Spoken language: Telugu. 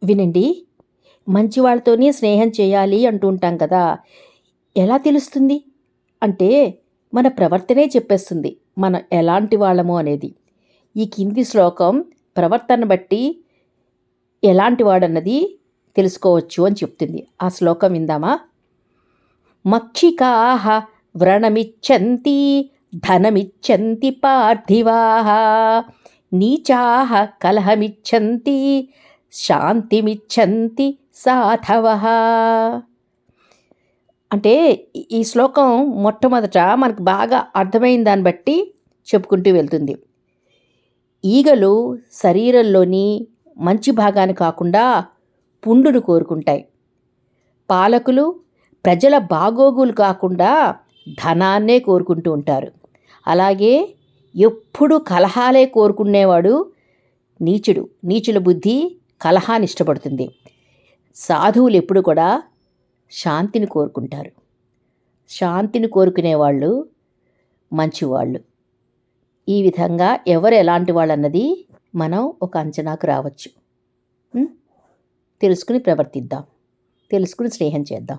వినండి, మంచి వాళ్ళతోనే స్నేహం చేయాలి అంటూ ఉంటాం కదా. ఎలా తెలుస్తుంది అంటే మన ప్రవర్తనే చెప్పేస్తుంది మనం ఎలాంటి వాళ్ళము అనేది. ఈ కింది శ్లోకం ప్రవర్తన బట్టి ఎలాంటి వాడన్నది తెలుసుకోవచ్చు అని చెప్తుంది. ఆ శ్లోకం విందామా? మక్షికాః వ్రణమిచ్చంతి ధనమిచ్చంతి పార్థివాః నీచాః కలహమిచ్చంతి శాంతిమిచ్చంతి సాధవః. అంటే ఈ శ్లోకం మొట్టమొదట మనకు బాగా అర్థమైన దాన్ని బట్టి చెప్పుకుంటూ వెళ్తుంది. ఈగలు శరీరంలోని మంచి భాగాన్ని కాకుండా పుండును కోరుకుంటాయి. పాలకులు ప్రజల బాగోగులు కాకుండా ధనాన్నే కోరుకుంటూ ఉంటారు. అలాగే ఎప్పుడు కలహాలే కోరుకునేవాడు నీచుడు. నీచుల బుద్ధి కలహాన్ని ఇష్టపడుతుంది. సాధువులు ఎప్పుడు కూడా శాంతిని కోరుకుంటారు. శాంతిని కోరుకునేవాళ్ళు మంచివాళ్ళు. ఈ విధంగా ఎవరు ఎలాంటి వాళ్ళు అన్నది మనం ఒక అంచనాకు రావచ్చు. తెలుసుకుని ప్రవర్తిద్దాం, తెలుసుకుని స్నేహం చేద్దాం.